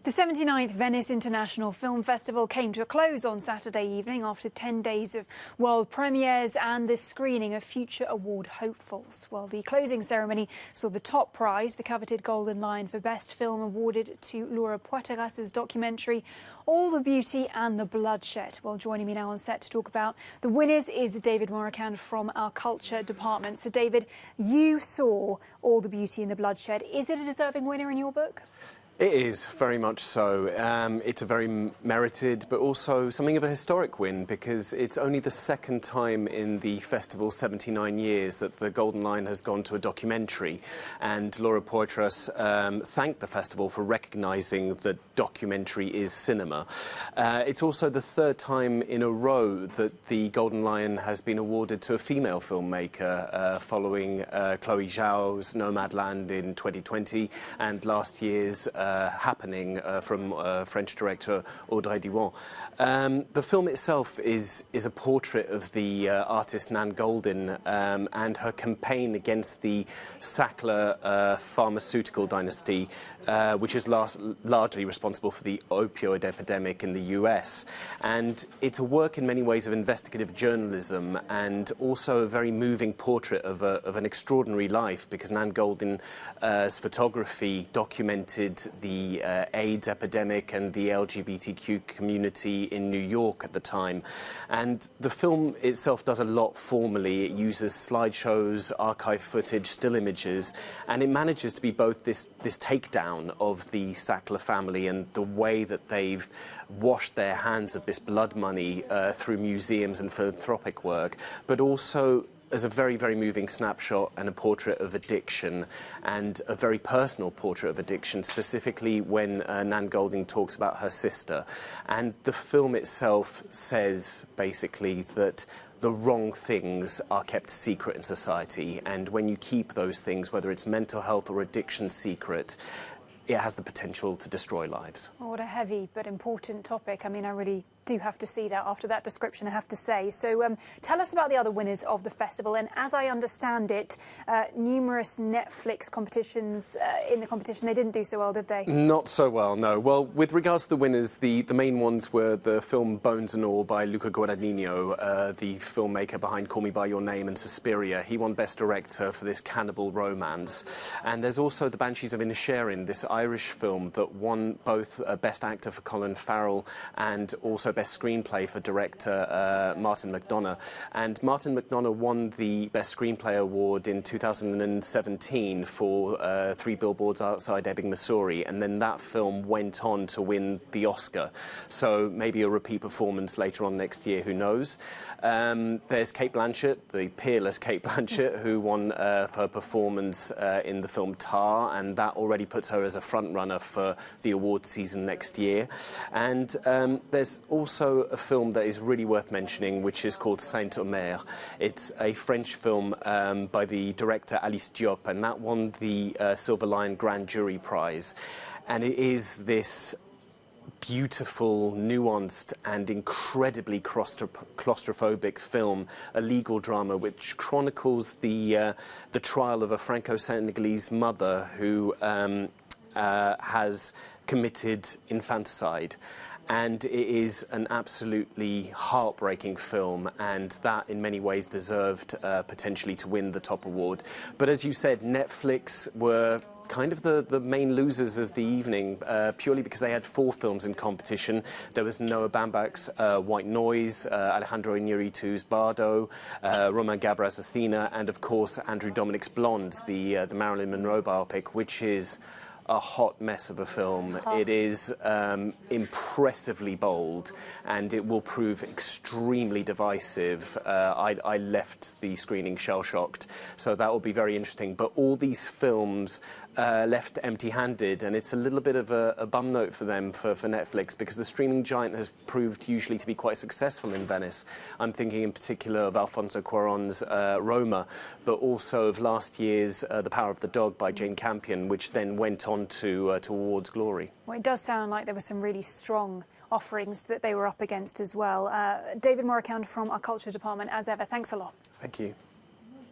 The 79th Venice International Film Festival came to a close on Saturday evening after 10 days of world premieres and the screening of future award hopefuls. Well, the closing ceremony saw the top prize, the coveted Golden Lion for Best Film, awarded to Laura Poitras' documentary All the Beauty and the Bloodshed. Well, joining me now on set to talk about the winners is David Moricand from our culture department. So, David, you saw All the Beauty and the Bloodshed. Is it a deserving winner in your book? It is, very much so. It's a very merited, but also something of a historic win, because it's only the second time in the festival's 79 years that the Golden Lion has gone to a documentary. And Laura Poitras thanked the festival for recognising that documentary is cinema. It's also the third time in a row that the Golden Lion has been awarded to a female filmmaker, following Chloe Zhao's Nomadland in 2020 and last year's Happening from French director Audrey Diwan. The film itself is a portrait of the artist Nan Goldin and her campaign against the Sackler pharmaceutical dynasty, which is largely responsible for the opioid epidemic in the US. And it's a work in many ways of investigative journalism and also a very moving portrait of an extraordinary life, because Nan Goldin's photography documented the AIDS epidemic and the LGBTQ community in New York at the time. And the film itself does a lot formally. It uses slideshows, archive footage, still images, and it manages to be both this takedown of the Sackler family and the way that they've washed their hands of this blood money through museums and philanthropic work, but also as a very, very moving snapshot and a portrait of addiction, and a very personal portrait of addiction, specifically when Nan Goldin talks about her sister. And the film itself says, basically, that the wrong things are kept secret in society, and when you keep those things, whether it's mental health or addiction, secret, it has the potential to destroy lives. Oh, what a heavy but important topic. I mean, I really do have to see that after that description, I have to say. So tell us about the other winners of the festival. And as I understand it, numerous Netflix competitions in the competition, they didn't do so well, did they? Not so well, no. Well, with regards to the winners, the main ones were the film Bones and All by Luca Guadagnino, the filmmaker behind Call Me By Your Name and Suspiria. He won Best Director for this cannibal romance. And there's also The Banshees of Inisherin, this Irish film that won both Best Actor for Colin Farrell and also Best Screenplay for director Martin McDonagh. And Martin McDonagh won the Best Screenplay award in 2017 for Three Billboards Outside Ebbing, Missouri, and then that film went on to win the Oscar. So maybe a repeat performance later on next year, who knows. There's Cate Blanchett, the peerless Cate Blanchett, who won for her performance in the film Tar, and that already puts her as a front-runner for the award season next year. And there's also a film that is really worth mentioning, which is called Saint-Omer. It's a French film by the director Alice Diop, and that won the Silver Lion Grand Jury Prize. And it is this beautiful, nuanced and incredibly claustrophobic film, a legal drama which chronicles the trial of a Franco-Senegalese mother who has committed infanticide. And it is an absolutely heartbreaking film, and that in many ways deserved potentially to win the top award. But as you said, Netflix were kind of the main losers of the evening, purely because they had 4 films in competition. There was Noah Baumbach's White Noise, Alejandro Iñárritu's Bardo, Romain Gavras' Athena, and of course Andrew Dominic's Blonde, the Marilyn Monroe biopic, which is a hot mess of a film. It is impressively bold, and it will prove extremely divisive. I left the screening shell-shocked, so that will be very interesting. But all these films left empty-handed, and it's a little bit of a bum note for them, for Netflix, because the streaming giant has proved usually to be quite successful in Venice. I'm thinking in particular of Alfonso Cuarón's Roma, but also of last year's The Power of the Dog by Jane Campion, which then went on to awards glory. Well, it does sound like there were some really strong offerings that they were up against as well. David Moricand from our culture department, as ever, thanks a lot. Thank you.